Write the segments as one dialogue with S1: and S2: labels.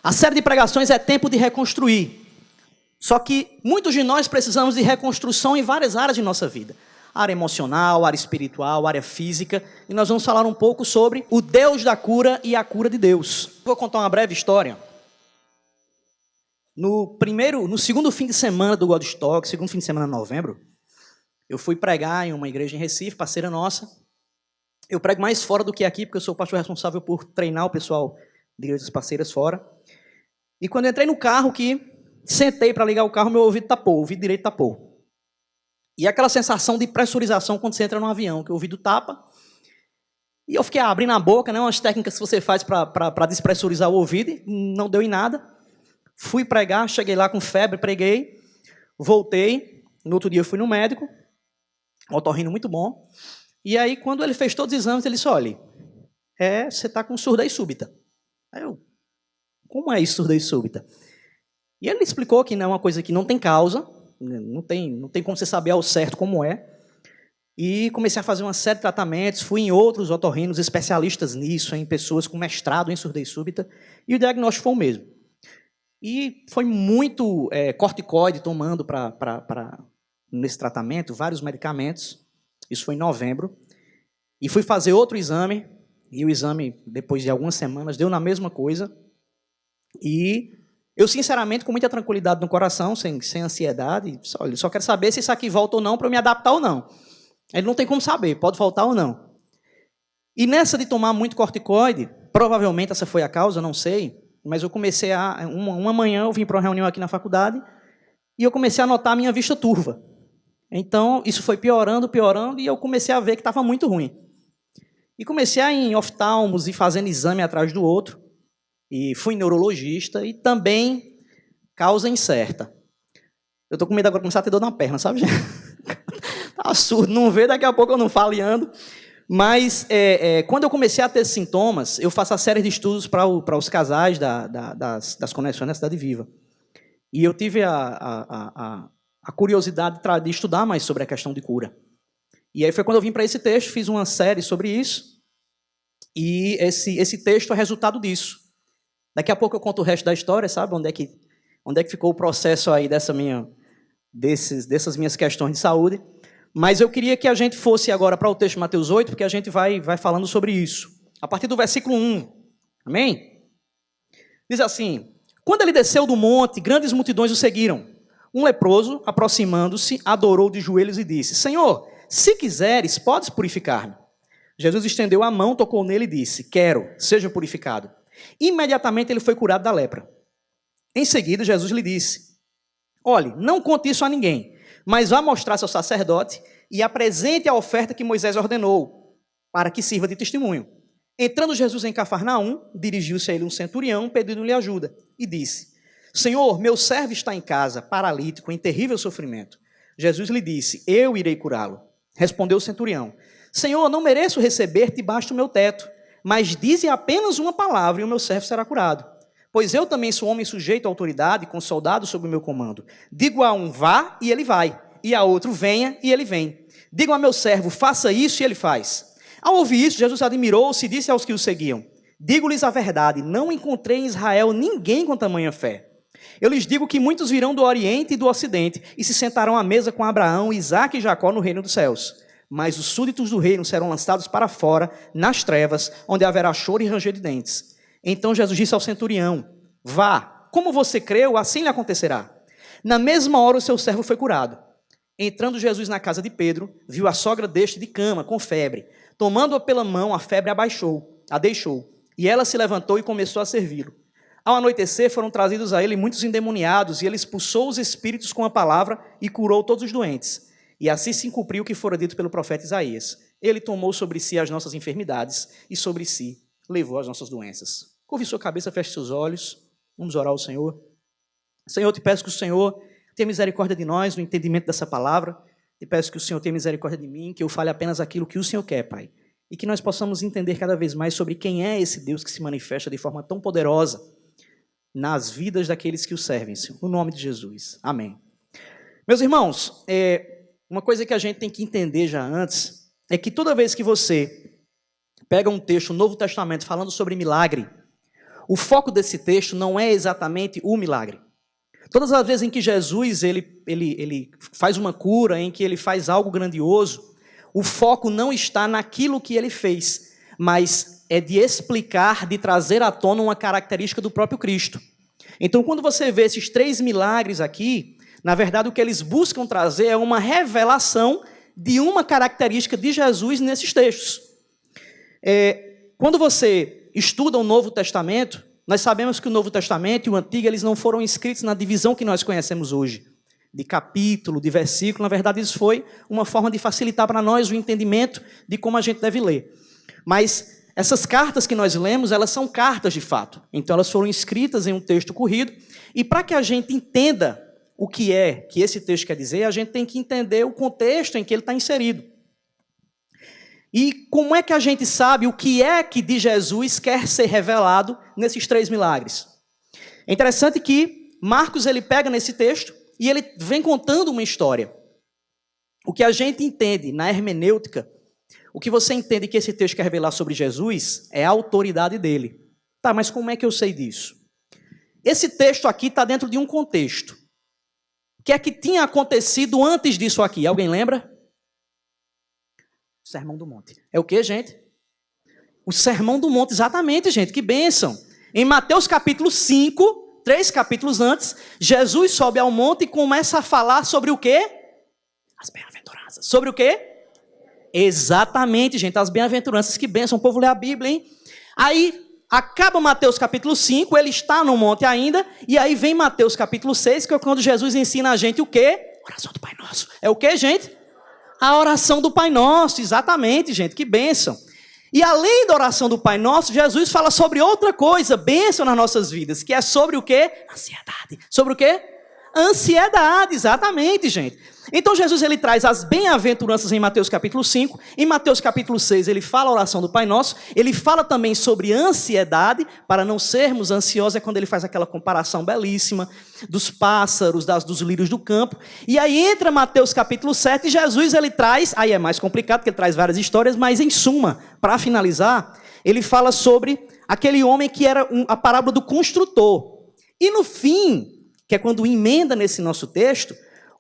S1: A série de pregações é tempo de reconstruir. Só que muitos de nós precisamos de reconstrução em várias áreas de nossa vida. Área emocional, área espiritual, área física. E nós vamos falar um pouco sobre o Deus da cura e a cura de Deus. Vou contar uma breve história. No segundo fim de semana do Godstock, segundo fim de semana de novembro, eu fui pregar em uma igreja em Recife, parceira nossa. Eu prego mais fora do que aqui, porque eu sou o pastor responsável por treinar o pessoal de igrejas parceiras fora. E quando eu entrei no carro, sentei para ligar o carro, meu ouvido tapou, o ouvido direito tapou. E aquela sensação de pressurização quando você entra num avião, que o ouvido tapa. E eu fiquei abrindo a boca, né, umas técnicas que você faz para despressurizar o ouvido, e não deu em nada. Fui pregar, cheguei lá com febre, preguei, voltei. No outro dia eu fui no médico, um otorrino muito bom. E aí, quando ele fez todos os exames, ele disse, olha, você está com surdez súbita. Aí eu, como é isso, surdez súbita? E ele explicou que não é uma coisa que não tem causa, não tem como você saber ao certo como é. E comecei a fazer uma série de tratamentos, fui em outros otorrinos especialistas nisso, em pessoas com mestrado em surdez súbita, e o diagnóstico foi o mesmo. E foi muito corticoide tomando nesse tratamento, vários medicamentos. Isso foi em novembro. E fui fazer outro exame, e o exame, depois de algumas semanas, deu na mesma coisa. E eu, sinceramente, com muita tranquilidade no coração, sem ansiedade, olha, só quero saber se isso aqui volta ou não, para eu me adaptar ou não. Ele não tem como saber, pode voltar ou não. E nessa de tomar muito corticoide, provavelmente essa foi a causa, não sei, mas eu comecei uma manhã eu vim para uma reunião aqui na faculdade, e eu comecei a notar a minha vista turva. Então, isso foi piorando, e eu comecei a ver que estava muito ruim. E comecei a ir em oftalmos e fazendo exame atrás do outro. E fui neurologista e também causa incerta. Eu estou com medo agora de começar a ter dor na perna, sabe? Tá absurdo, não vê, daqui a pouco eu não falo e ando. Mas, quando eu comecei a ter sintomas, eu faço a série de estudos para os casais das Conexões da Cidade Viva. E eu tive a curiosidade de estudar mais sobre a questão de cura. E aí foi quando eu vim para esse texto, fiz uma série sobre isso, e esse texto é resultado disso. Daqui a pouco eu conto o resto da história, sabe? Onde é que ficou o processo aí dessas minhas questões de saúde. Mas eu queria que a gente fosse agora para o texto de Mateus 8, porque a gente vai falando sobre isso. A partir do versículo 1. Amém? Diz assim, quando ele desceu do monte, grandes multidões o seguiram. Um leproso, aproximando-se, adorou de joelhos e disse, Senhor, se quiseres, podes purificar-me. Jesus estendeu a mão, tocou nele e disse, quero, seja purificado. Imediatamente ele foi curado da lepra. Em seguida, Jesus lhe disse, olhe, não conte isso a ninguém, mas vá mostrar-se ao sacerdote e apresente a oferta que Moisés ordenou, para que sirva de testemunho. Entrando Jesus em Cafarnaum, dirigiu-se a ele um centurião, pedindo-lhe ajuda, e disse, Senhor, meu servo está em casa, paralítico, em terrível sofrimento. Jesus lhe disse, eu irei curá-lo. Respondeu o centurião, Senhor, não mereço receber-te debaixo do meu teto, mas dize apenas uma palavra e o meu servo será curado. Pois eu também sou homem sujeito à autoridade, com soldados sob o meu comando. Digo a um, vá, e ele vai. E a outro, venha, e ele vem. Digo a meu servo, faça isso, e ele faz. Ao ouvir isso, Jesus admirou-se e disse aos que o seguiam, digo-lhes a verdade, não encontrei em Israel ninguém com tamanha fé. Eu lhes digo que muitos virão do Oriente e do Ocidente e se sentarão à mesa com Abraão, Isaque e Jacó no reino dos céus. Mas os súditos do reino serão lançados para fora, nas trevas, onde haverá choro e ranger de dentes. Então Jesus disse ao centurião, vá, como você creu, assim lhe acontecerá. Na mesma hora o seu servo foi curado. Entrando Jesus na casa de Pedro, viu a sogra deste de cama, com febre. Tomando-a pela mão, a febre a deixou. E ela se levantou e começou a servi-lo. Ao anoitecer, foram trazidos a ele muitos endemoniados, e ele expulsou os espíritos com a palavra e curou todos os doentes. E assim se cumpriu o que fora dito pelo profeta Isaías. Ele tomou sobre si as nossas enfermidades e sobre si levou as nossas doenças. Curve sua cabeça, feche seus olhos. Vamos orar ao Senhor. Senhor, eu te peço que o Senhor tenha misericórdia de nós no entendimento dessa palavra. Te peço que o Senhor tenha misericórdia de mim, que eu fale apenas aquilo que o Senhor quer, Pai. E que nós possamos entender cada vez mais sobre quem é esse Deus que se manifesta de forma tão poderosa nas vidas daqueles que o servem, Senhor. No nome de Jesus. Amém. Meus irmãos, uma coisa que a gente tem que entender já antes é que toda vez que você pega um texto, o Novo Testamento, falando sobre milagre, O foco desse texto não é exatamente o milagre. Todas as vezes em que Jesus ele faz uma cura, em que ele faz algo grandioso, o foco não está naquilo que ele fez, mas é de explicar, de trazer à tona uma característica do próprio Cristo. Então, quando você vê esses 3 milagres aqui, na verdade o que eles buscam trazer é uma revelação de uma característica de Jesus nesses textos. Quando você estuda o Novo Testamento, nós sabemos que o Novo Testamento e o Antigo, eles não foram escritos na divisão que nós conhecemos hoje, de capítulo, de versículo. Na verdade, isso foi uma forma de facilitar para nós o entendimento de como a gente deve ler. Mas essas cartas que nós lemos, elas são cartas de fato. Então, elas foram escritas em um texto corrido. E para que a gente entenda o que é que esse texto quer dizer, a gente tem que entender o contexto em que ele está inserido. E como é que a gente sabe o que é que de Jesus quer ser revelado nesses 3 milagres? É interessante que Marcos ele pega nesse texto e ele vem contando uma história. O que a gente entende na hermenêutica, o que você entende que esse texto quer revelar sobre Jesus é a autoridade dele. Tá, mas como é que eu sei disso? Esse texto aqui está dentro de um contexto. O que é que tinha acontecido antes disso aqui? Alguém lembra? Sermão do Monte. É o que, gente? O Sermão do Monte, exatamente, gente. Que bênção. Em Mateus capítulo 5, 3 capítulos antes, Jesus sobe ao monte e começa a falar sobre o quê? As bem-aventuranças. Sobre o quê? Exatamente, gente. As bem-aventuranças. Que bênção. O povo lê a Bíblia, hein? Aí, acaba Mateus capítulo 5, ele está no monte ainda, e aí vem Mateus capítulo 6, que é quando Jesus ensina a gente o quê? Oração do Pai Nosso. É o quê, gente? A oração do Pai Nosso, exatamente, gente, que bênção. E além da oração do Pai Nosso, Jesus fala sobre outra coisa, bênção nas nossas vidas, que é sobre o quê? Ansiedade. Sobre o quê? Ansiedade, exatamente, gente. Então Jesus ele traz as bem-aventuranças em Mateus capítulo 5, em Mateus capítulo 6 ele fala a oração do Pai Nosso, ele fala também sobre ansiedade, para não sermos ansiosos, é quando ele faz aquela comparação belíssima dos pássaros, dos lírios do campo, e aí entra Mateus capítulo 7 e Jesus ele traz, aí é mais complicado porque ele traz várias histórias, mas em suma, para finalizar, ele fala sobre aquele homem que era a parábola do construtor, e no fim, que é quando emenda nesse nosso texto,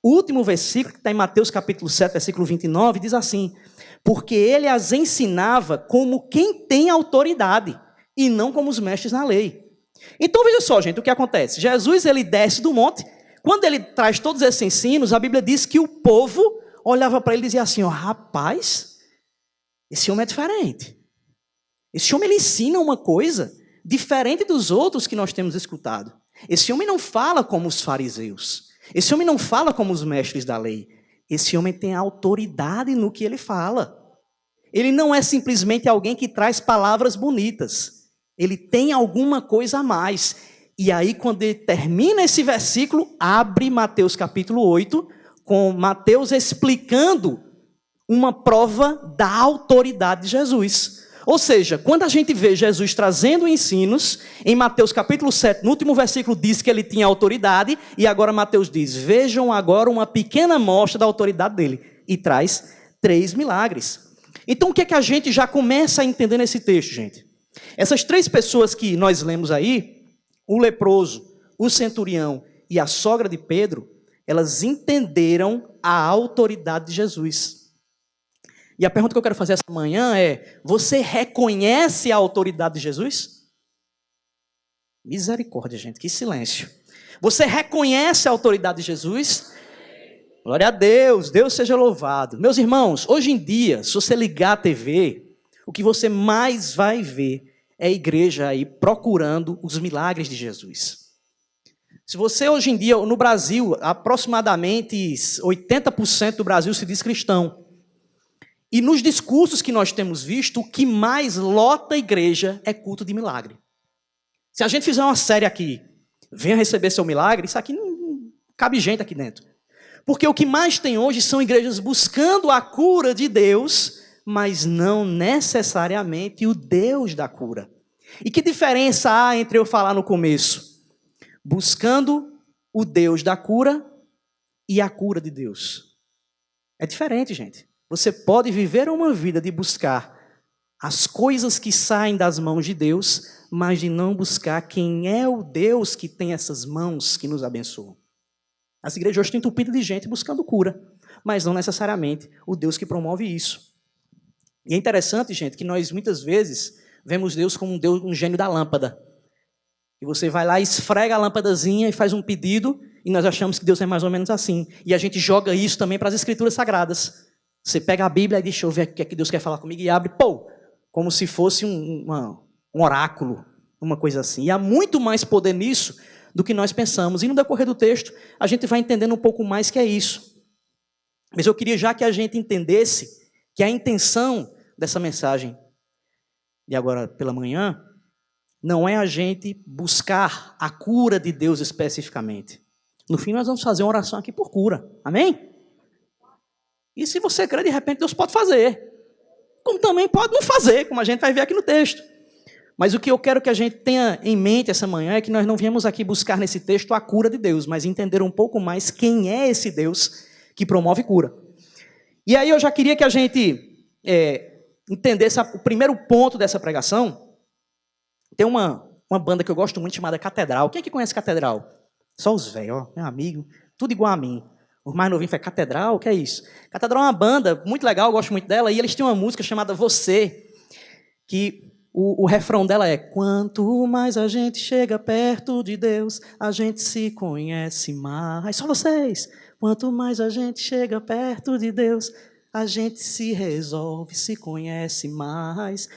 S1: o último versículo, que está em Mateus capítulo 7, versículo 29, diz assim: porque ele as ensinava como quem tem autoridade, e não como os mestres na lei. Então veja só, gente, o que acontece. Jesus ele desce do monte, quando ele traz todos esses ensinos, a Bíblia diz que o povo olhava para ele e dizia assim, rapaz, esse homem é diferente. Esse homem ele ensina uma coisa diferente dos outros que nós temos escutado. Esse homem não fala como os fariseus. Esse homem não fala como os mestres da lei. Esse homem tem autoridade no que ele fala. Ele não é simplesmente alguém que traz palavras bonitas. Ele tem alguma coisa a mais. E aí, quando ele termina esse versículo, abre Mateus capítulo 8, com Mateus explicando uma prova da autoridade de Jesus. Ou seja, quando a gente vê Jesus trazendo ensinos, em Mateus capítulo 7, no último versículo diz que ele tinha autoridade, e agora Mateus diz, vejam agora uma pequena amostra da autoridade dele, e traz 3 milagres. Então o que é que a gente já começa a entender nesse texto, gente? Essas 3 pessoas que nós lemos aí, o leproso, o centurião e a sogra de Pedro, elas entenderam a autoridade de Jesus. E a pergunta que eu quero fazer essa manhã é, você reconhece a autoridade de Jesus? Misericórdia, gente, que silêncio. Você reconhece a autoridade de Jesus? Glória a Deus, Deus seja louvado. Meus irmãos, hoje em dia, se você ligar a TV, o que você mais vai ver é a igreja aí procurando os milagres de Jesus. Se você hoje em dia, no Brasil, aproximadamente 80% do Brasil se diz cristão. E nos discursos que nós temos visto, o que mais lota a igreja é culto de milagre. Se a gente fizer uma série aqui, venha receber seu milagre, isso aqui não cabe gente aqui dentro. Porque o que mais tem hoje são igrejas buscando a cura de Deus, mas não necessariamente o Deus da cura. E que diferença há entre eu falar no começo? Buscando o Deus da cura e a cura de Deus. É diferente, gente. Você pode viver uma vida de buscar as coisas que saem das mãos de Deus, mas de não buscar quem é o Deus que tem essas mãos que nos abençoam. As igrejas hoje estão entupidas de gente buscando cura, mas não necessariamente o Deus que promove isso. E é interessante, gente, que nós muitas vezes vemos Deus como um gênio da lâmpada. E você vai lá, esfrega a lâmpadazinha e faz um pedido, e nós achamos que Deus é mais ou menos assim. E a gente joga isso também para as Escrituras Sagradas. Você pega a Bíblia e deixa eu ver o que é que Deus quer falar comigo, e abre, como se fosse um oráculo, uma coisa assim. E há muito mais poder nisso do que nós pensamos. E no decorrer do texto, a gente vai entendendo um pouco mais que é isso. Mas eu queria já que a gente entendesse que a intenção dessa mensagem de agora pela manhã não é a gente buscar a cura de Deus especificamente. No fim, nós vamos fazer uma oração aqui por cura. Amém? E se você crê, de repente, Deus pode fazer. Como também pode não fazer, como a gente vai ver aqui no texto. Mas o que eu quero que a gente tenha em mente essa manhã é que nós não viemos aqui buscar nesse texto a cura de Deus, mas entender um pouco mais quem é esse Deus que promove cura. E aí eu já queria que a gente entendesse o primeiro ponto dessa pregação. Tem uma banda que eu gosto muito chamada Catedral. Quem é que conhece Catedral? Só os velhos, meu amigo, tudo igual a mim. Os mais novinhos falam, Catedral, o que é isso? Catedral é uma banda muito legal, eu gosto muito dela, e eles têm uma música chamada Você, que o refrão dela é: quanto mais a gente chega perto de Deus, a gente se conhece mais. Só vocês. Quanto mais a gente chega perto de Deus, a gente se resolve, se conhece mais.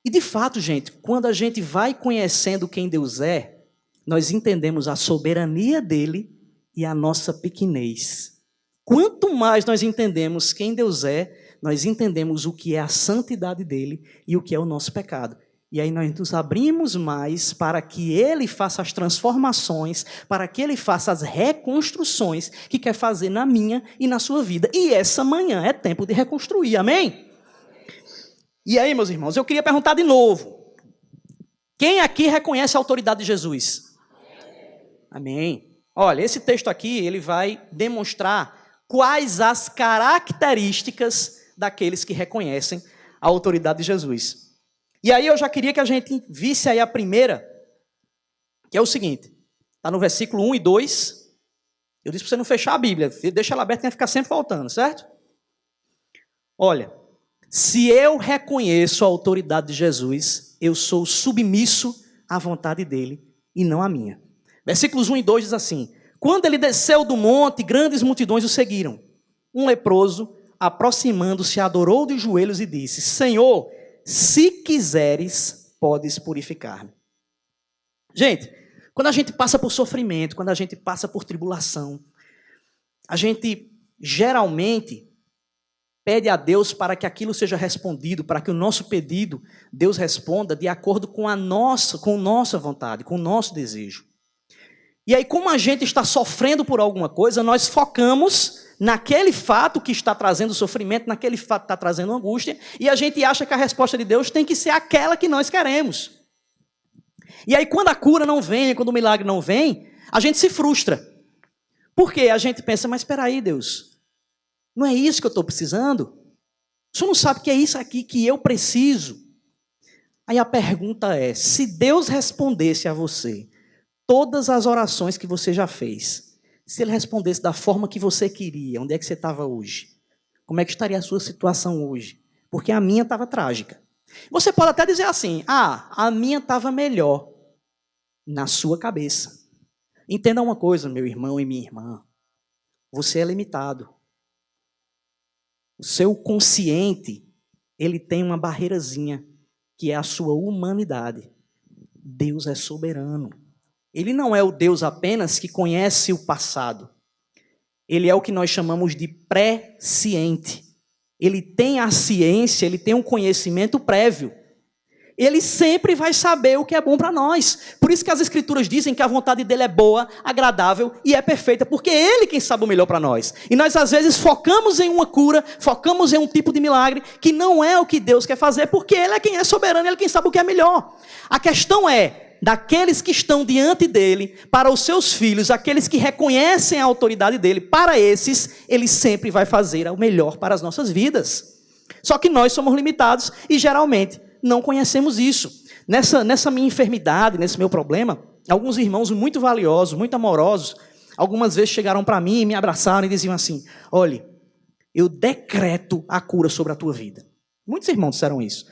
S1: E de fato, gente, quando a gente vai conhecendo quem Deus é, nós entendemos a soberania dele e a nossa pequenez. Quanto mais nós entendemos quem Deus é, nós entendemos o que é a santidade dele e o que é o nosso pecado. E aí nós nos abrimos mais para que ele faça as transformações, para que ele faça as reconstruções que quer fazer na minha e na sua vida. E essa manhã é tempo de reconstruir, amém? E aí, meus irmãos, eu queria perguntar de novo. Quem aqui reconhece a autoridade de Jesus? Amém. Olha, esse texto aqui, ele vai demonstrar quais as características daqueles que reconhecem a autoridade de Jesus. E aí eu já queria que a gente visse aí a primeira, que é o seguinte. Está no versículo 1 e 2. Eu disse para você não fechar a Bíblia. Deixa ela aberta, que vai ficar sempre faltando, certo? Olha, se eu reconheço a autoridade de Jesus, eu sou submisso à vontade dele e não à minha. Versículos 1 e 2 diz assim: quando ele desceu do monte, grandes multidões o seguiram. Um leproso, aproximando-se, adorou de joelhos e disse: Senhor, se quiseres, podes purificar-me. Gente, quando a gente passa por sofrimento, quando a gente passa por tribulação, a gente geralmente pede a Deus para que aquilo seja respondido, para que o nosso pedido, Deus responda de acordo com a nossa vontade, com o nosso desejo. E aí, como a gente está sofrendo por alguma coisa, nós focamos naquele fato que está trazendo sofrimento, naquele fato que está trazendo angústia, e a gente acha que a resposta de Deus tem que ser aquela que nós queremos. E aí, quando a cura não vem, quando o milagre não vem, a gente se frustra. Porque a gente pensa, mas espera aí, Deus, não é isso que eu estou precisando? O senhor não sabe que é isso aqui que eu preciso? Aí a pergunta é, se Deus respondesse a você todas as orações que você já fez, se ele respondesse da forma que você queria, onde é que você estava hoje? Como é que estaria a sua situação hoje? Porque a minha estava trágica. Você pode até dizer assim, a minha estava melhor na sua cabeça. Entenda uma coisa, meu irmão e minha irmã, você é limitado. O seu consciente, ele tem uma barreirazinha, que é a sua humanidade. Deus é soberano. Ele não é o Deus apenas que conhece o passado. Ele é o que nós chamamos de presciente. Ele tem a ciência, ele tem um conhecimento prévio. Ele sempre vai saber o que é bom para nós. Por isso que as Escrituras dizem que a vontade dele é boa, agradável e é perfeita, porque é ele quem sabe o melhor para nós. E nós, às vezes, focamos em uma cura, focamos em um tipo de milagre, que não é o que Deus quer fazer, porque ele é quem é soberano, ele é quem sabe o que é melhor. A questão é, daqueles que estão diante dele, para os seus filhos, aqueles que reconhecem a autoridade dele, para esses, ele sempre vai fazer o melhor para as nossas vidas. Só que nós somos limitados e geralmente não conhecemos isso. Nessa minha enfermidade, nesse meu problema, alguns irmãos muito valiosos, muito amorosos, algumas vezes chegaram para mim e me abraçaram e diziam assim: olhe, eu decreto a cura sobre a tua vida. Muitos irmãos disseram isso.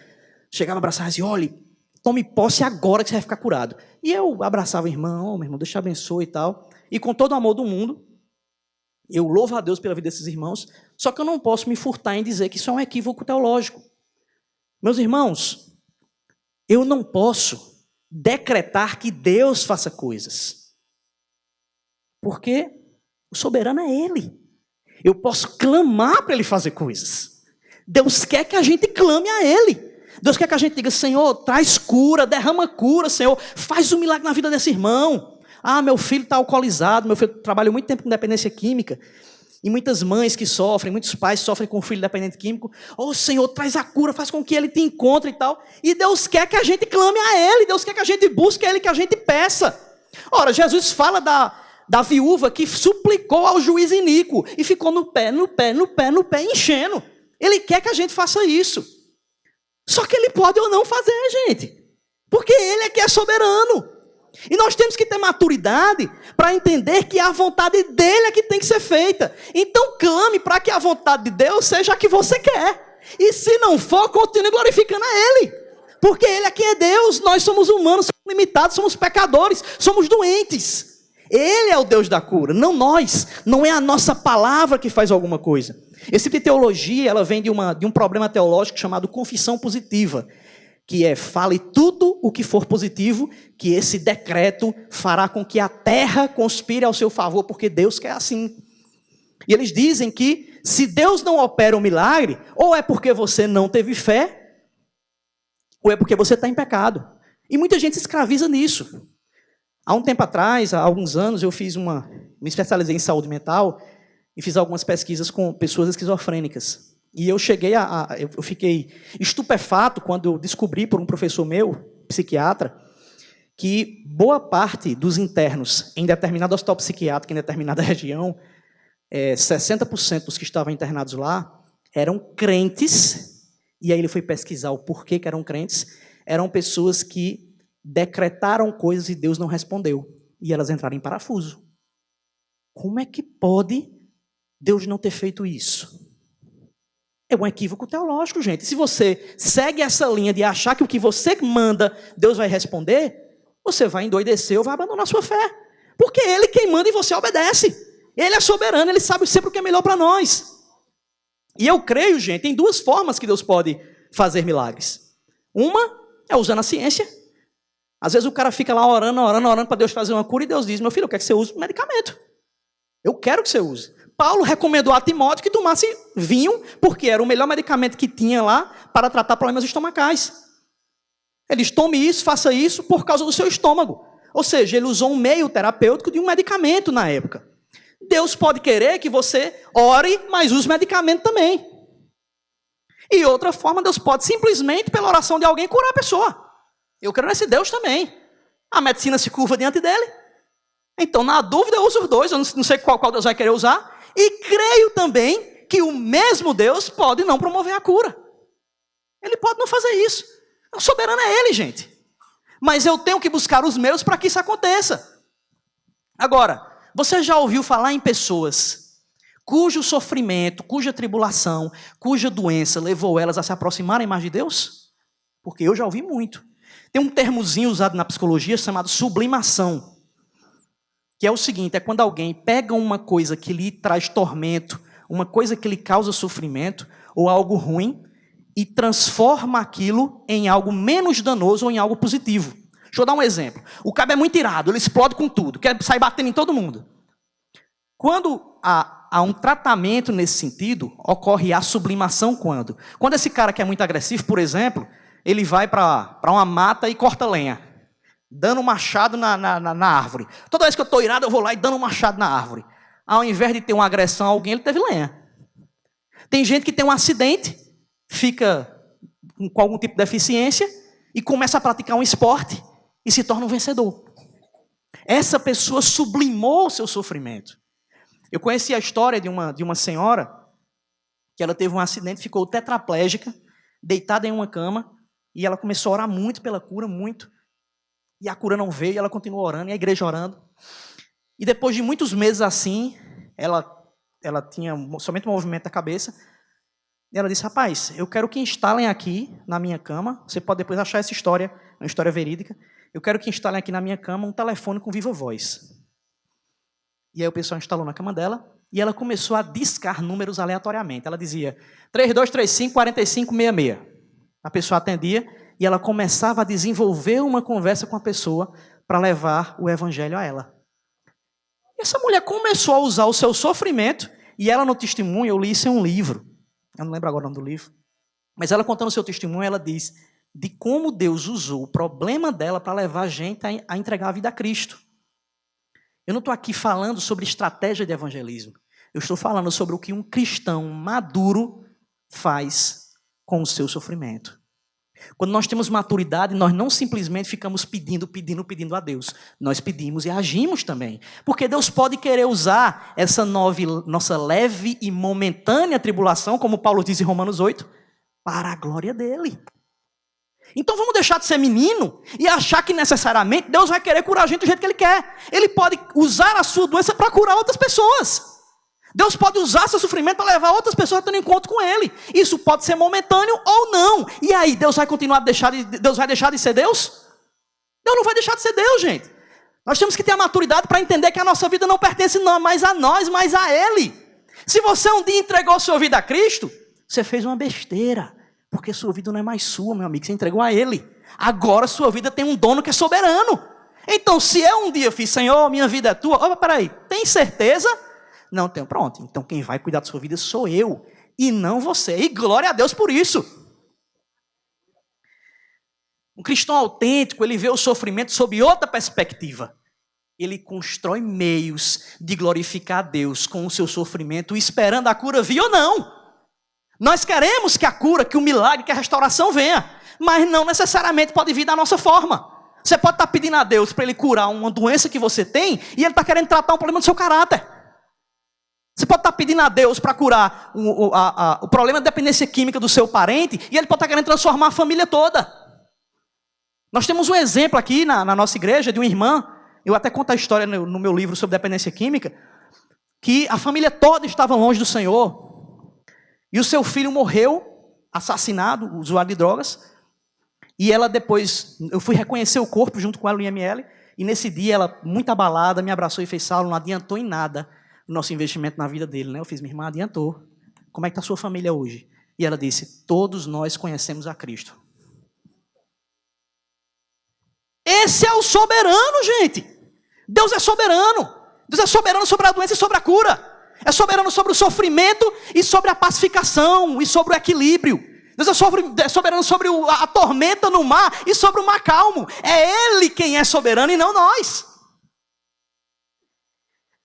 S1: Chegavam a abraçar e diziam: olhe, tome posse agora que você vai ficar curado. E eu abraçava o irmão: meu irmão, Deus te abençoe e tal. E com todo o amor do mundo, eu louvo a Deus pela vida desses irmãos, só que eu não posso me furtar em dizer que isso é um equívoco teológico. Meus irmãos, eu não posso decretar que Deus faça coisas, porque o soberano é Ele. Eu posso clamar para Ele fazer coisas. Deus quer que a gente clame a Ele. Deus quer que a gente diga: Senhor, traz cura, derrama cura, Senhor, faz um milagre na vida desse irmão. Ah, meu filho está alcoolizado, meu filho trabalha muito tempo com dependência química, e muitas mães que sofrem, muitos pais sofrem com o filho dependente químico. Oh, Senhor, traz a cura, faz com que ele te encontre e tal. E Deus quer que a gente clame a Ele, Deus quer que a gente busque a Ele, que a gente peça. Ora, Jesus fala da viúva que suplicou ao juiz iníquo e ficou no pé, enchendo. Ele quer que a gente faça isso. Só que Ele pode ou não fazer, gente, porque Ele é que é soberano. E nós temos que ter maturidade para entender que a vontade dEle é que tem que ser feita. Então clame para que a vontade de Deus seja a que você quer. E se não for, continue glorificando a Ele. Porque Ele é quem é Deus, nós somos humanos, somos limitados, somos pecadores, somos doentes. Ele é o Deus da cura, não nós. Não é a nossa palavra que faz alguma coisa. Esse tipo de teologia, ela vem de um problema teológico chamado confissão positiva, que é: fale tudo o que for positivo, que esse decreto fará com que a terra conspire ao seu favor, porque Deus quer assim. E eles dizem que se Deus não opera um milagre, ou é porque você não teve fé, ou é porque você está em pecado. E muita gente se escraviza nisso. Há um tempo atrás, há alguns anos, eu me especializei em saúde mental e fiz algumas pesquisas com pessoas esquizofrênicas. E eu eu fiquei estupefato quando eu descobri por um professor meu, psiquiatra, que boa parte dos internos em determinado hospital psiquiátrico, em determinada região, 60% dos que estavam internados lá eram crentes. E aí ele foi pesquisar o porquê que eram crentes. Eram pessoas que decretaram coisas e Deus não respondeu. E elas entraram em parafuso. Como é que pode Deus não ter feito isso? É um equívoco teológico, gente. Se você segue essa linha de achar que o que você manda, Deus vai responder, você vai endoidecer ou vai abandonar a sua fé. Porque Ele quem manda e você obedece. Ele é soberano, Ele sabe sempre o que é melhor para nós. E eu creio, gente, em duas formas que Deus pode fazer milagres. Uma é usando a ciência. Às vezes o cara fica lá orando para Deus fazer uma cura e Deus diz: meu filho, eu quero que você use um medicamento. Eu quero que você use. Paulo recomendou a Timóteo que tomasse vinho, porque era o melhor medicamento que tinha lá para tratar problemas estomacais. Ele diz: tome isso, faça isso por causa do seu estômago. Ou seja, ele usou um meio terapêutico de um medicamento na época. Deus pode querer que você ore, mas use medicamento também. E outra forma, Deus pode simplesmente, pela oração de alguém, curar a pessoa. Eu creio nesse Deus também. A medicina se curva diante dele. Então, na dúvida, eu uso os dois. Eu não sei qual Deus vai querer usar. E creio também que o mesmo Deus pode não promover a cura. Ele pode não fazer isso. O soberano é Ele, gente. Mas eu tenho que buscar os meus para que isso aconteça. Agora, você já ouviu falar em pessoas cujo sofrimento, cuja tribulação, cuja doença levou elas a se aproximarem mais de Deus? Porque eu já ouvi muito. Tem um termozinho usado na psicologia chamado sublimação. Que é o seguinte: é quando alguém pega uma coisa que lhe traz tormento, uma coisa que lhe causa sofrimento, ou algo ruim, e transforma aquilo em algo menos danoso ou em algo positivo. Deixa eu dar um exemplo. O cabo é muito irado, ele explode com tudo, quer sair batendo em todo mundo. Quando há um tratamento nesse sentido, ocorre a sublimação quando? Quando esse cara que é muito agressivo, por exemplo, ele vai para uma mata e corta lenha, dando um machado na árvore. Toda vez que eu estou irado, eu vou lá e dando um machado na árvore. Ao invés de ter uma agressão a alguém, ele teve lenha. Tem gente que tem um acidente, fica com algum tipo de deficiência e começa a praticar um esporte e se torna um vencedor. Essa pessoa sublimou o seu sofrimento. Eu conheci a história de uma senhora que ela teve um acidente, ficou tetraplégica, deitada em uma cama, e ela começou a orar muito pela cura, muito. E a cura não veio, e ela continuou orando, e a igreja orando. E depois de muitos meses assim, ela tinha somente um movimento da cabeça, e ela disse, rapaz, eu quero que instalem aqui na minha cama, você pode depois achar essa história, uma história verídica, eu quero que instalem aqui na minha cama um telefone com viva voz. E aí o pessoal instalou na cama dela, e ela começou a discar números aleatoriamente. Ela dizia, 3235-4566. A pessoa atendia, e ela começava a desenvolver uma conversa com a pessoa para levar o evangelho a ela. E essa mulher começou a usar o seu sofrimento, e ela no testemunho, eu li isso em um livro, eu não lembro agora o nome do livro, mas ela contando o seu testemunho, ela diz de como Deus usou o problema dela para levar a gente a entregar a vida a Cristo. Eu não estou aqui falando sobre estratégia de evangelismo. Eu estou falando sobre o que um cristão maduro faz com o seu sofrimento. Quando nós temos maturidade, nós não simplesmente ficamos pedindo a Deus. Nós pedimos e agimos também. Porque Deus pode querer usar essa nossa leve e momentânea tribulação, como Paulo diz em Romanos 8, para a glória dele. Então vamos deixar de ser menino e achar que necessariamente Deus vai querer curar a gente do jeito que Ele quer. Ele pode usar a sua doença para curar outras pessoas. Deus pode usar seu sofrimento para levar outras pessoas a ter um encontro com Ele. Isso pode ser momentâneo ou não. E aí, Deus vai continuar Deus vai deixar de ser Deus? Deus não vai deixar de ser Deus, gente. Nós temos que ter a maturidade para entender que a nossa vida não pertence não mais a nós, mas a Ele. Se você um dia entregou sua vida a Cristo, você fez uma besteira. Porque sua vida não é mais sua, meu amigo, você entregou a Ele. Agora sua vida tem um dono que é soberano. Então, se eu um dia fiz, Senhor, minha vida é tua. Opa, peraí, tem certeza? Não tenho, pronto. Então quem vai cuidar da sua vida sou eu, e não você. E glória a Deus por isso. Um cristão autêntico, ele vê o sofrimento sob outra perspectiva. Ele constrói meios de glorificar a Deus com o seu sofrimento, esperando a cura vir ou não. Nós queremos que a cura, que o milagre, que a restauração venha, mas não necessariamente pode vir da nossa forma. Você pode estar pedindo a Deus para Ele curar uma doença que você tem, e Ele está querendo tratar um problema do seu caráter. Você pode estar pedindo a Deus para curar o problema de dependência química do seu parente, e Ele pode estar querendo transformar a família toda. Nós temos um exemplo aqui na nossa igreja de uma irmã, eu até conto a história no meu livro sobre dependência química, que a família toda estava longe do Senhor, e o seu filho morreu, assassinado, usuário de drogas, e ela depois, eu fui reconhecer o corpo junto com ela no IML, e nesse dia ela, muito abalada, me abraçou e fez, Saulo, não adiantou em nada o nosso investimento na vida dele, né? Eu fiz, minha irmã, adiantou. Como é que está a sua família hoje? E ela disse, todos nós conhecemos a Cristo. Esse é o soberano, gente. Deus é soberano. Deus é soberano sobre a doença e sobre a cura. É soberano sobre o sofrimento e sobre a pacificação e sobre o equilíbrio. Deus é soberano sobre a tormenta no mar e sobre o mar calmo. É Ele quem é soberano e não nós.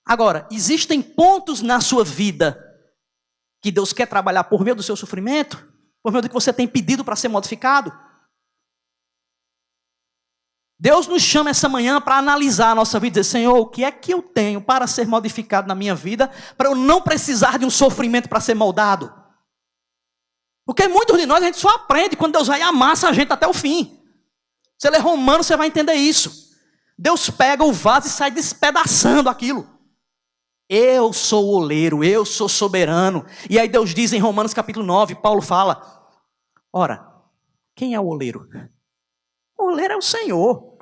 S1: Agora, existem pontos na sua vida que Deus quer trabalhar por meio do seu sofrimento, por meio do que você tem pedido para ser modificado. Deus nos chama essa manhã para analisar a nossa vida e dizer, Senhor, o que é que eu tenho para ser modificado na minha vida, para eu não precisar de um sofrimento para ser moldado? Porque muitos de nós, a gente só aprende quando Deus vai e amassa a gente até o fim. Se ele é romano, você vai entender isso. Deus pega o vaso e sai despedaçando aquilo. Eu sou o oleiro, eu sou soberano. E aí Deus diz em Romanos capítulo 9, Paulo fala, ora, quem é o oleiro? O oleiro é o Senhor.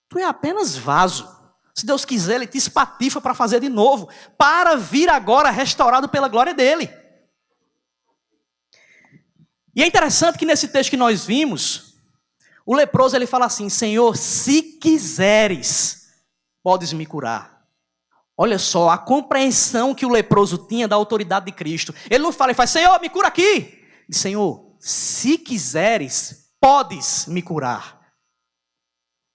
S1: Tu é apenas vaso. Se Deus quiser, Ele te espatifa para fazer de novo, para vir agora restaurado pela glória dEle. E é interessante que nesse texto que nós vimos, o leproso ele fala assim, Senhor, se quiseres, podes me curar. Olha só, a compreensão que o leproso tinha da autoridade de Cristo. Ele não fala, ele faz, Senhor, me cura aqui. Diz, Senhor, se quiseres, podes me curar.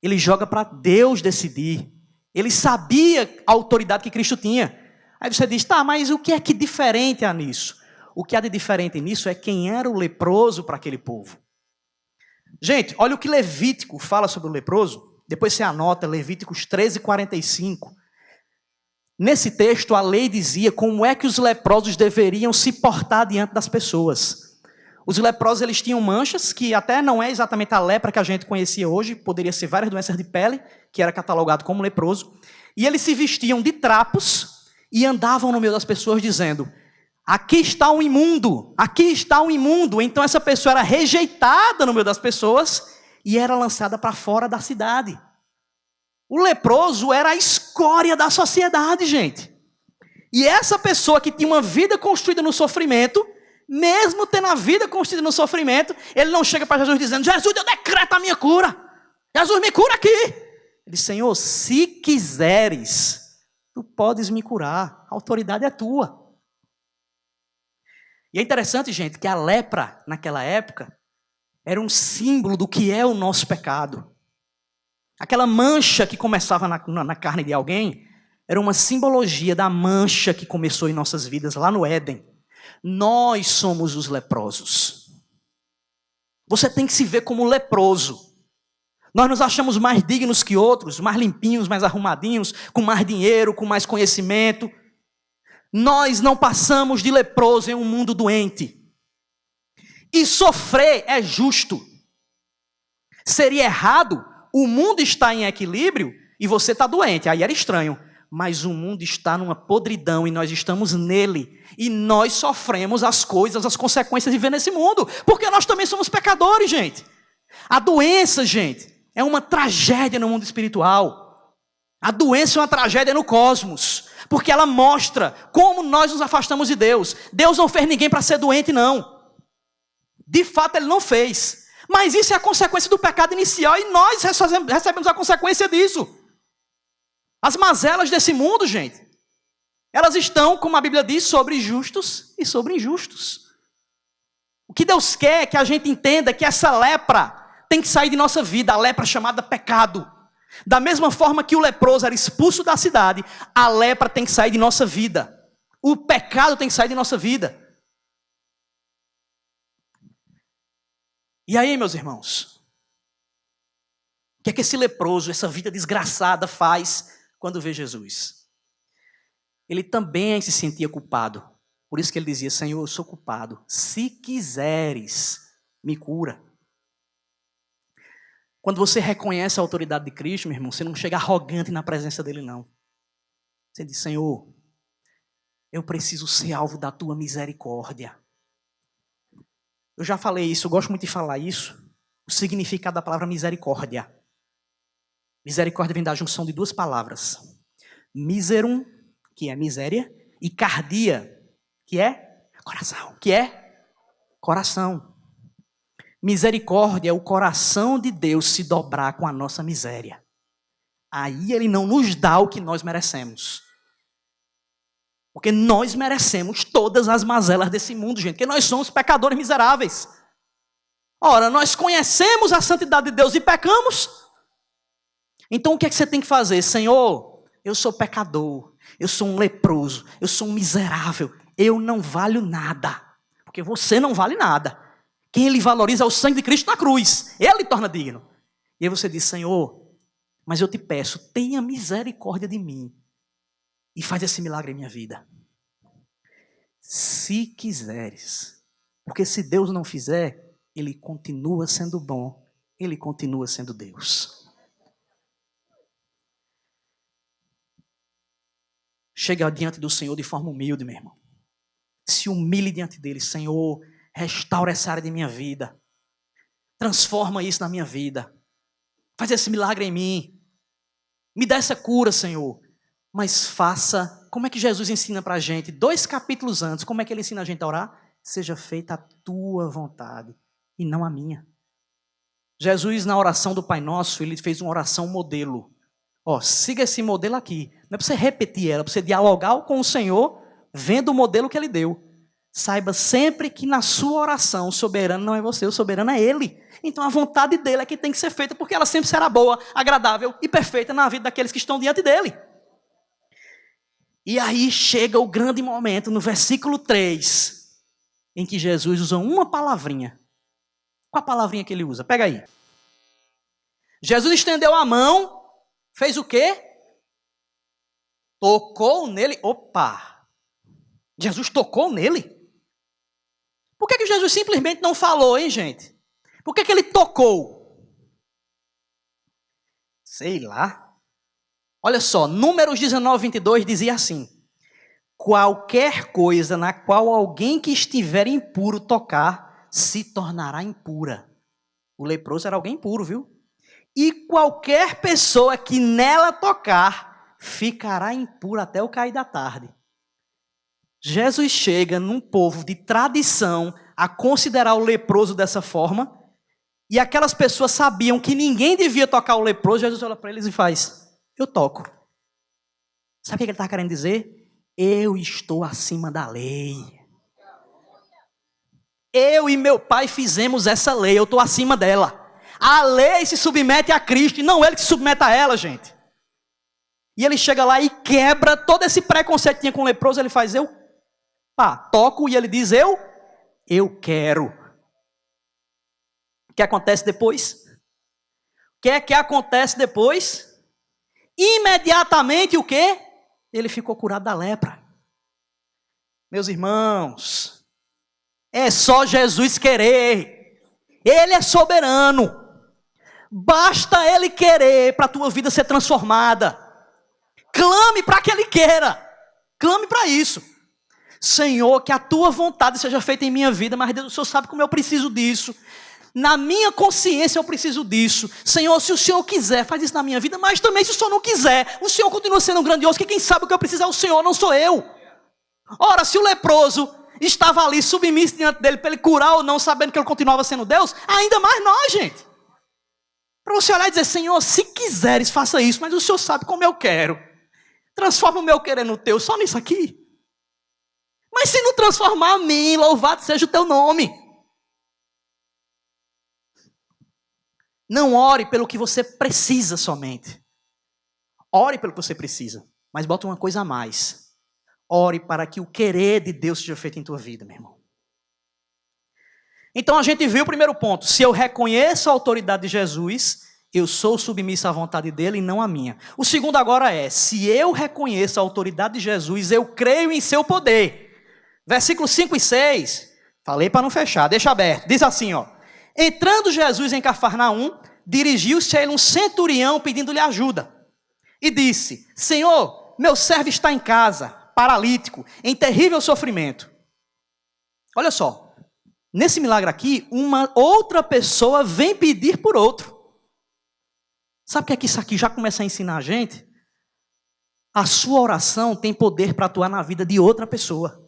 S1: Ele joga para Deus decidir. Ele sabia a autoridade que Cristo tinha. Aí você diz, tá, mas o que é que diferente há nisso? O que há de diferente nisso é quem era o leproso para aquele povo. Gente, olha o que Levítico fala sobre o leproso. Depois você anota, Levíticos 13:45. Nesse texto, a lei dizia como é que os leprosos deveriam se portar diante das pessoas. Os leprosos, eles tinham manchas, que até não é exatamente a lepra que a gente conhecia hoje, poderia ser várias doenças de pele, que era catalogado como leproso. E eles se vestiam de trapos e andavam no meio das pessoas dizendo: aqui está um imundo, aqui está um imundo. Então essa pessoa era rejeitada no meio das pessoas e era lançada para fora da cidade. O leproso era a escória da sociedade, gente. E essa pessoa que tinha uma vida construída no sofrimento, mesmo tendo a vida construída no sofrimento, ele não chega para Jesus dizendo: Jesus, eu decreto a minha cura. Jesus, me cura aqui. Ele diz: Senhor, se quiseres, tu podes me curar. A autoridade é tua. E é interessante, gente, que a lepra, naquela época, era um símbolo do que é o nosso pecado. Aquela mancha que começava na carne de alguém era uma simbologia da mancha que começou em nossas vidas lá no Éden. Nós somos os leprosos. Você tem que se ver como leproso. Nós nos achamos mais dignos que outros, mais limpinhos, mais arrumadinhos, com mais dinheiro, com mais conhecimento. Nós não passamos de leproso em um mundo doente. E sofrer é justo. Seria errado o mundo está em equilíbrio e você está doente. Aí era estranho. Mas o mundo está numa podridão e nós estamos nele. E nós sofremos as coisas, as consequências de viver nesse mundo. Porque nós também somos pecadores, gente. A doença, gente, é uma tragédia no mundo espiritual. A doença é uma tragédia no cosmos. Porque ela mostra como nós nos afastamos de Deus. Deus não fez ninguém para ser doente, não. De fato, Ele não fez. Mas isso é a consequência do pecado inicial e nós recebemos a consequência disso. As mazelas desse mundo, gente, elas estão, como a Bíblia diz, sobre justos e sobre injustos. O que Deus quer é que a gente entenda que essa lepra tem que sair de nossa vida, a lepra chamada pecado. Da mesma forma que o leproso era expulso da cidade, a lepra tem que sair de nossa vida. O pecado tem que sair de nossa vida. E aí, meus irmãos, o que é que esse leproso, essa vida desgraçada faz quando vê Jesus? Ele também se sentia culpado. Por isso que ele dizia: Senhor, eu sou culpado. Se quiseres, me cura. Quando você reconhece a autoridade de Cristo, meu irmão, você não chega arrogante na presença dele, não. Você diz: Senhor, eu preciso ser alvo da tua misericórdia. Eu já falei isso, eu gosto muito de falar isso. O significado da palavra misericórdia. Misericórdia vem da junção de duas palavras. Miserum, que é miséria, e cardia, que é coração. Que é coração. Misericórdia é o coração de Deus se dobrar com a nossa miséria. Aí Ele não nos dá o que nós merecemos. Porque nós merecemos todas as mazelas desse mundo, gente. Porque nós somos pecadores miseráveis. Ora, nós conhecemos a santidade de Deus e pecamos. Então o que é que você tem que fazer? Senhor, eu sou pecador. Eu sou um leproso. Eu sou um miserável. Eu não valho nada. Porque você não vale nada. Quem Ele valoriza é o sangue de Cristo na cruz. Ele torna digno. E aí você diz: Senhor, mas eu te peço, tenha misericórdia de mim. E faz esse milagre em minha vida. Se quiseres. Porque se Deus não fizer, Ele continua sendo bom. Ele continua sendo Deus. Chega diante do Senhor de forma humilde, meu irmão. Se humilhe diante dele. Senhor, restaura essa área de minha vida. Transforma isso na minha vida. Faz esse milagre em mim. Me dá essa cura, Senhor. Mas faça, como é que Jesus ensina para a gente? 2 capítulos antes, como é que Ele ensina a gente a orar? Seja feita a tua vontade e não a minha. Jesus, na oração do Pai Nosso, Ele fez uma oração modelo. Siga esse modelo aqui. Não é para você repetir ela, é para você dialogar com o Senhor, vendo o modelo que Ele deu. Saiba sempre que na sua oração, o soberano não é você, o soberano é Ele. Então a vontade dEle é que tem que ser feita, porque ela sempre será boa, agradável e perfeita na vida daqueles que estão diante dEle. E aí chega o grande momento, no versículo 3, em que Jesus usa uma palavrinha. Qual a palavrinha que Ele usa? Pega aí. Jesus estendeu a mão, fez o quê? Tocou nele. Opa! Jesus tocou nele? Por que Jesus simplesmente não falou, hein, gente? Por que ele tocou? Sei lá. Olha só, Números 19, 22 dizia assim: qualquer coisa na qual alguém que estiver impuro tocar, se tornará impura. O leproso era alguém impuro, viu? E qualquer pessoa que nela tocar, ficará impura até o cair da tarde. Jesus chega num povo de tradição a considerar o leproso dessa forma, e aquelas pessoas sabiam que ninguém devia tocar o leproso. Jesus olha para eles e faz: eu toco. Sabe o que ele está querendo dizer? Eu estou acima da lei. Eu e meu pai fizemos essa lei, eu estou acima dela. A lei se submete a Cristo, e não ele que se submete a ela, gente. E ele chega lá e quebra todo esse preconceito que tinha com o leproso. Ele faz: eu toco, e ele diz: eu quero. O que acontece depois? O que é que acontece depois? Imediatamente o quê? Ele ficou curado da lepra. Meus irmãos, é só Jesus querer. Ele é soberano. Basta ele querer para a tua vida ser transformada. Clame para que ele queira. Clame para isso. Senhor, que a tua vontade seja feita em minha vida, mas Deus, o Senhor sabe como eu preciso disso. Na minha consciência eu preciso disso. Senhor, se o Senhor quiser, faz isso na minha vida, mas também se o Senhor não quiser, o Senhor continua sendo grandioso, que quem sabe o que eu preciso é o Senhor, não sou eu. Ora, se o leproso estava ali submisso diante dele para ele curar ou não, sabendo que ele continuava sendo Deus, ainda mais nós, gente. Para você olhar e dizer: Senhor, se quiseres, faça isso, mas o Senhor sabe como eu quero. Transforma o meu querer no teu, só nisso aqui. Mas se não transformar, amém, louvado seja o teu nome. Não ore pelo que você precisa somente. Ore pelo que você precisa, mas bota uma coisa a mais. Ore para que o querer de Deus seja feito em tua vida, meu irmão. Então a gente viu o primeiro ponto: se eu reconheço a autoridade de Jesus, eu sou submisso à vontade dele e não à minha. O segundo agora é: se eu reconheço a autoridade de Jesus, eu creio em seu poder. Versículos 5 e 6, falei para não fechar, deixa aberto. Diz assim, ó: entrando Jesus em Cafarnaum, dirigiu-se a ele um centurião pedindo-lhe ajuda. E disse: Senhor, meu servo está em casa, paralítico, em terrível sofrimento. Olha só, nesse milagre aqui, uma outra pessoa vem pedir por outro. Sabe o que isso aqui já começa a ensinar a gente? A sua oração tem poder para atuar na vida de outra pessoa.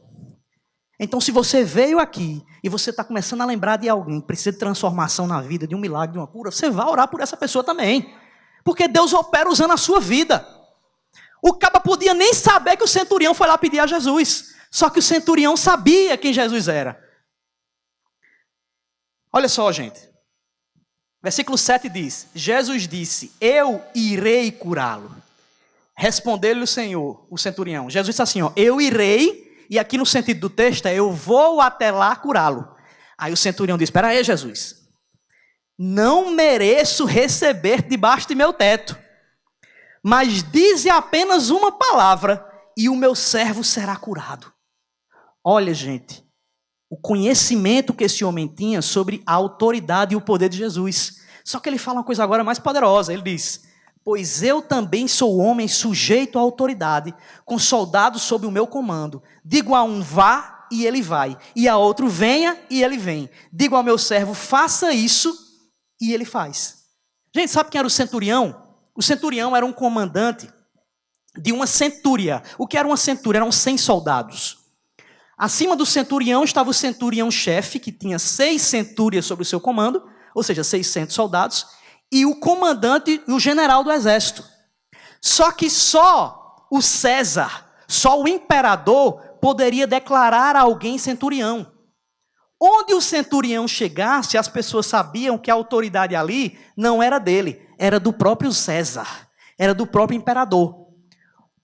S1: Então, se você veio aqui e você está começando a lembrar de alguém que precisa de transformação na vida, de um milagre, de uma cura, você vai orar por essa pessoa também. Porque Deus opera usando a sua vida. O caba podia nem saber que o centurião foi lá pedir a Jesus. Só que o centurião sabia quem Jesus era. Olha só, gente. Versículo 7 diz: Jesus disse: eu irei curá-lo. Respondeu-lhe o Senhor, o centurião. Jesus disse assim, ó: eu irei. E aqui no sentido do texto é: eu vou até lá curá-lo. Aí o centurião diz: espera aí, Jesus, não mereço receber debaixo de meu teto, mas dize apenas uma palavra e o meu servo será curado. Olha, gente, o conhecimento que esse homem tinha sobre a autoridade e o poder de Jesus. Só que ele fala uma coisa agora mais poderosa. Ele diz: pois eu também sou homem sujeito à autoridade, com soldados sob o meu comando. Digo a um: vá, e ele vai. E a outro: venha, e ele vem. Digo ao meu servo: faça isso, e ele faz. Gente, sabe quem era o centurião? O centurião era um comandante de uma centúria. O que era uma centúria? Eram 100 soldados. Acima do centurião estava o centurião-chefe, que tinha 6 centúrias sob o seu comando, ou seja, 600 soldados. E o comandante e o general do exército. Só que só o César, só o imperador poderia declarar a alguém centurião. Onde o centurião chegasse, as pessoas sabiam que a autoridade ali não era dele, era do próprio César, era do próprio imperador.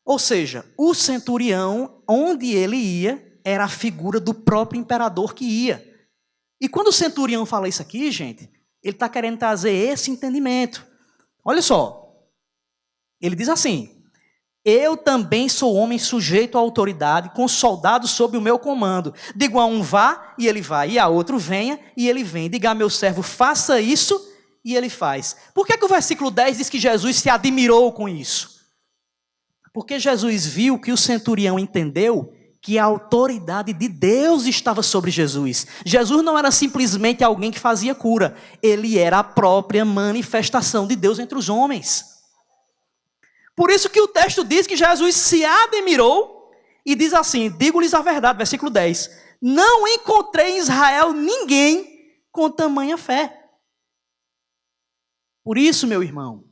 S1: Ou seja, o centurião, onde ele ia, era a figura do próprio imperador que ia. E quando o centurião fala isso aqui, gente, ele está querendo trazer esse entendimento. Olha só. Ele diz assim: Eu também sou homem sujeito à autoridade, com soldados sob o meu comando. Digo a um vá, e ele vai. E a outro venha, e ele vem. Diga a meu servo, faça isso, e ele faz. Por que o versículo 10 diz que Jesus se admirou com isso? Porque Jesus viu que o centurião entendeu que a autoridade de Deus estava sobre Jesus. Jesus não era simplesmente alguém que fazia cura. Ele era a própria manifestação de Deus entre os homens. Por isso que o texto diz que Jesus se admirou e diz assim, digo-lhes a verdade, versículo 10. Não encontrei em Israel ninguém com tamanha fé. Por isso, meu irmão,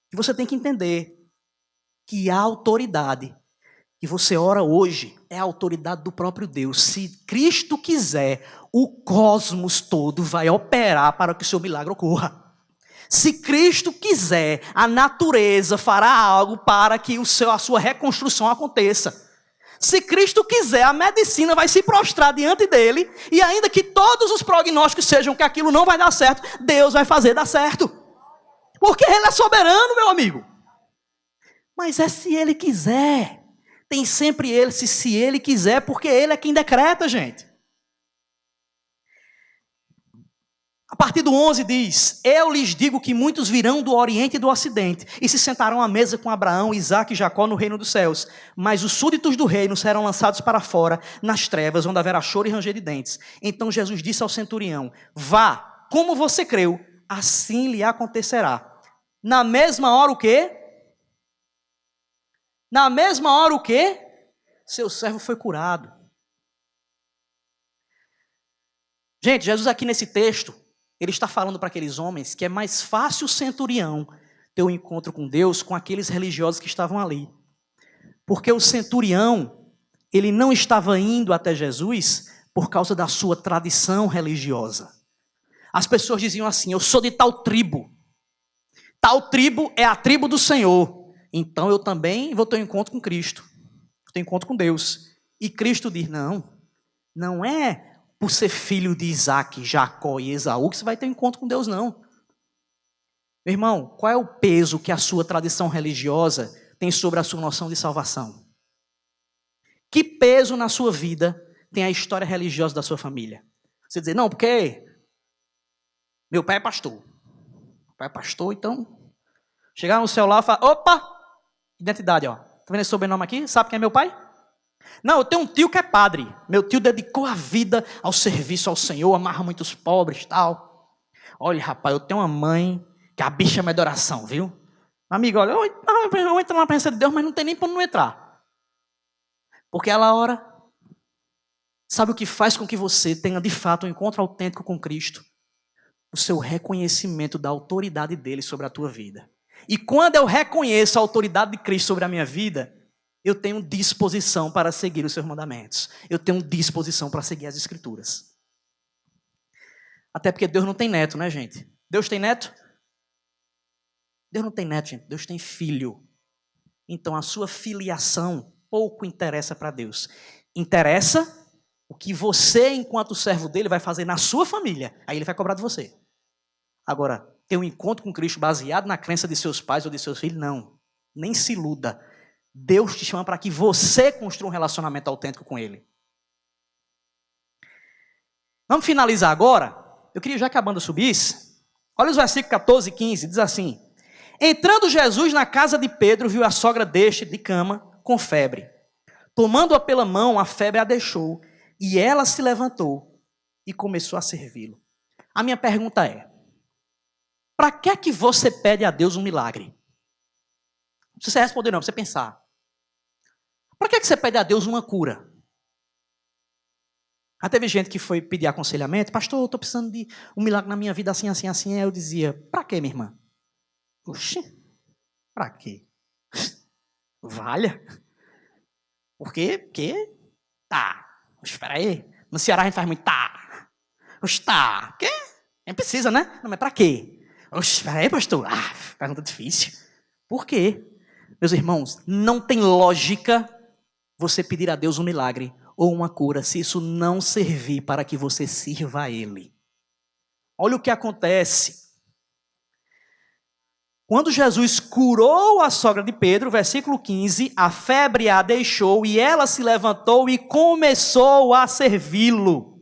S1: que você tem que entender que a autoridade que você ora hoje é a autoridade do próprio Deus. Se Cristo quiser, o cosmos todo vai operar para que o seu milagre ocorra. Se Cristo quiser, a natureza fará algo para que a sua reconstrução aconteça. Se Cristo quiser, a medicina vai se prostrar diante dele, e ainda que todos os prognósticos sejam que aquilo não vai dar certo, Deus vai fazer dar certo. Porque Ele é soberano, meu amigo. Mas é se Ele quiser. Tem sempre Ele, se Ele quiser, porque Ele é quem decreta, gente. A partir do 11 diz, eu lhes digo que muitos virão do Oriente e do Ocidente, e se sentarão à mesa com Abraão, Isaque e Jacó no reino dos céus. Mas os súditos do reino serão lançados para fora, nas trevas, onde haverá choro e ranger de dentes. Então Jesus disse ao centurião, vá, como você creu, assim lhe acontecerá. Na mesma hora o quê? Na mesma hora o quê? Seu servo foi curado. Gente, Jesus aqui nesse texto, ele está falando para aqueles homens que é mais fácil o centurião ter um encontro com Deus com aqueles religiosos que estavam ali. Porque o centurião, ele não estava indo até Jesus por causa da sua tradição religiosa. As pessoas diziam assim, eu sou de tal tribo. Tal tribo é a tribo do Senhor. Então eu também vou ter um encontro com Cristo. Vou ter um encontro com Deus. E Cristo diz, não é por ser filho de Isaque, Jacó e Esaú que você vai ter um encontro com Deus, não. Meu irmão, qual é o peso que a sua tradição religiosa tem sobre a sua noção de salvação? Que peso na sua vida tem a história religiosa da sua família? Você dizer, não, porque meu pai é pastor. Meu pai é pastor, então... Chegar no celular e falar, opa, identidade, ó. Tá vendo esse sobrenome aqui? Sabe quem é meu pai? Não, eu tenho um tio que é padre. Meu tio dedicou a vida ao serviço ao Senhor, amarra muitos pobres e tal. Olha, rapaz, eu tenho uma mãe que a bicha é minha adoração, viu? Amigo, olha, eu entro na presença de Deus, mas não tem nem para não entrar. Porque ela ora. Sabe o que faz com que você tenha de fato um encontro autêntico com Cristo? O seu reconhecimento da autoridade dele sobre a tua vida. E quando eu reconheço a autoridade de Cristo sobre a minha vida, eu tenho disposição para seguir os seus mandamentos. Eu tenho disposição para seguir as Escrituras. Até porque Deus não tem neto, né, gente? Deus tem neto? Deus não tem neto, gente. Deus tem filho. Então a sua filiação pouco interessa para Deus. Interessa o que você, enquanto servo dele, vai fazer na sua família. Aí ele vai cobrar de você. Agora, ter um encontro com Cristo baseado na crença de seus pais ou de seus filhos, não. Nem se iluda. Deus te chama para que você construa um relacionamento autêntico com Ele. Vamos finalizar agora. Eu queria já que a banda subisse. Olha os versículos 14 e 15, diz assim. Entrando Jesus na casa de Pedro, viu a sogra deste de cama com febre. Tomando-a pela mão, a febre a deixou. E ela se levantou e começou a servi-lo. A minha pergunta é, para que você pede a Deus um milagre? Não precisa responder não, precisa pensar. Para que você pede a Deus uma cura? Já teve gente que foi pedir aconselhamento. Pastor, eu estou precisando de um milagre na minha vida assim, assim, assim. Aí eu dizia, para quê, minha irmã? Oxi, para quê? Valha. Por quê? Porque tá. Espera aí. No Ceará a gente faz muito tá. Oxi, tá. Quê? Nem precisa, né? Não, mas para quê? Oxi, espera aí, pastor. Pergunta difícil. Por quê? Meus irmãos, não tem lógica você pedir a Deus um milagre ou uma cura se isso não servir para que você sirva a Ele. Olha o que acontece. Quando Jesus curou a sogra de Pedro, versículo 15, a febre a deixou e ela se levantou e começou a servi-lo.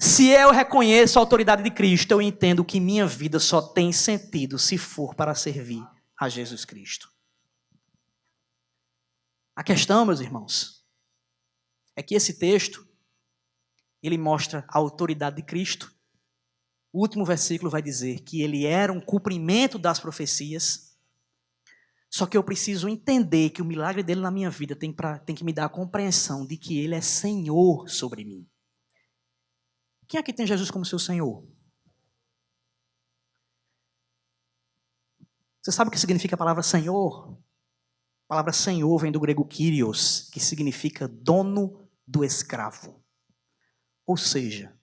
S1: Se eu reconheço a autoridade de Cristo, eu entendo que minha vida só tem sentido se for para servir a Jesus Cristo. A questão, meus irmãos, é que esse texto, ele mostra a autoridade de Cristo. O último versículo vai dizer que ele era um cumprimento das profecias. Só que eu preciso entender que o milagre dele na minha vida tem que me dar a compreensão de que ele é Senhor sobre mim. Quem aqui tem Jesus como seu Senhor? Você sabe o que significa a palavra Senhor? A palavra Senhor vem do grego Kyrios, que significa dono do escravo. Ou seja,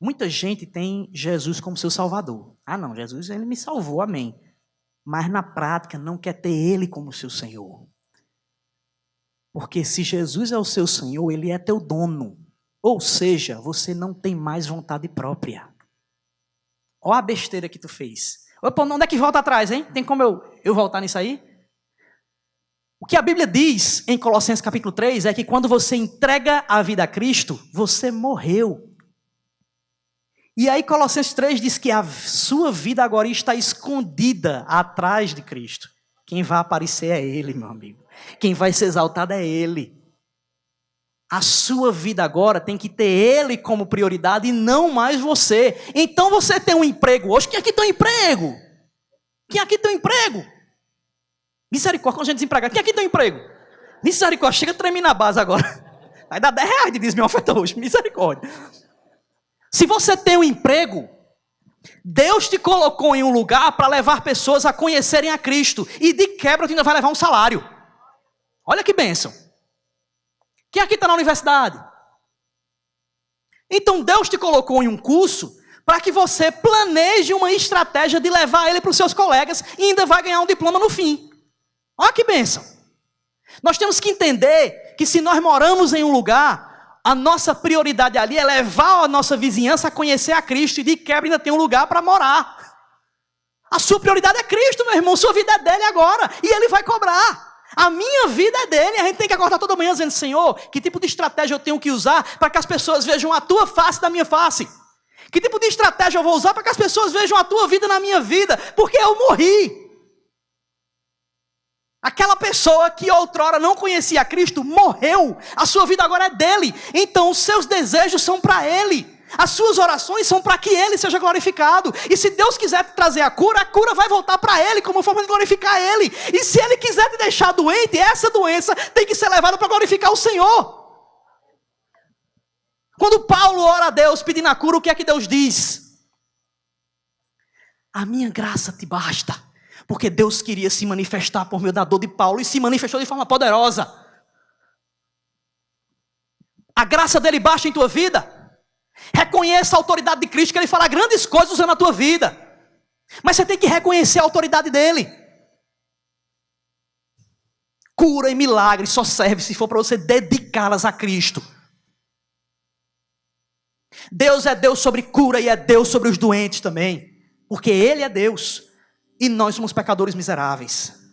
S1: muita gente tem Jesus como seu Salvador. Ah não, Jesus ele me salvou, amém. Mas na prática não quer ter ele como seu Senhor. Porque se Jesus é o seu Senhor, ele é teu dono. Ou seja, você não tem mais vontade própria. Olha a besteira que tu fez. Opa, onde é que volta atrás, hein? Tem como eu voltar nisso aí? O que a Bíblia diz em Colossenses capítulo 3 é que quando você entrega a vida a Cristo, você morreu. E aí Colossenses 3 diz que a sua vida agora está escondida atrás de Cristo. Quem vai aparecer é Ele, meu amigo. Quem vai ser exaltado é Ele. A sua vida agora tem que ter Ele como prioridade e não mais você. Então você tem um emprego hoje. Quem aqui tem um emprego? Quem aqui tem um emprego? Misericórdia, quando a gente desempregado. Quem aqui tem um emprego? Misericórdia, chega a tremer na base agora. Vai dar R$10 de dízimo oferta hoje. Misericórdia. Se você tem um emprego, Deus te colocou em um lugar para levar pessoas a conhecerem a Cristo. E de quebra, você ainda vai levar um salário. Olha que bênção. Quem aqui está na universidade? Então Deus te colocou em um curso para que você planeje uma estratégia de levar ele para os seus colegas e ainda vai ganhar um diploma no fim. Olha que bênção. Nós temos que entender que se nós moramos em um lugar, a nossa prioridade ali é levar a nossa vizinhança a conhecer a Cristo e de quebra ainda tem um lugar para morar. A sua prioridade é Cristo, meu irmão. Sua vida é dele agora e ele vai cobrar. A minha vida é dele, a gente tem que acordar toda manhã dizendo, Senhor, que tipo de estratégia eu tenho que usar para que as pessoas vejam a tua face da minha face? Que tipo de estratégia eu vou usar para que as pessoas vejam a tua vida na minha vida? Porque eu morri. Aquela pessoa que outrora não conhecia a Cristo, morreu. A sua vida agora é dele. Então os seus desejos são para ele. As suas orações são para que ele seja glorificado. E se Deus quiser te trazer a cura vai voltar para ele como forma de glorificar ele. E se ele quiser te deixar doente, essa doença tem que ser levada para glorificar o Senhor. Quando Paulo ora a Deus pedindo a cura, o que é que Deus diz? A minha graça te basta. Porque Deus queria se manifestar por meio da dor de Paulo e se manifestou de forma poderosa. A graça dele baixa em tua vida. Reconheça a autoridade de Cristo, que ele fala grandes coisas na tua vida. Mas você tem que reconhecer a autoridade dele. Cura e milagre só serve se for para você dedicá-las a Cristo. Deus é Deus sobre cura e é Deus sobre os doentes também. Porque Ele é Deus e nós somos pecadores miseráveis.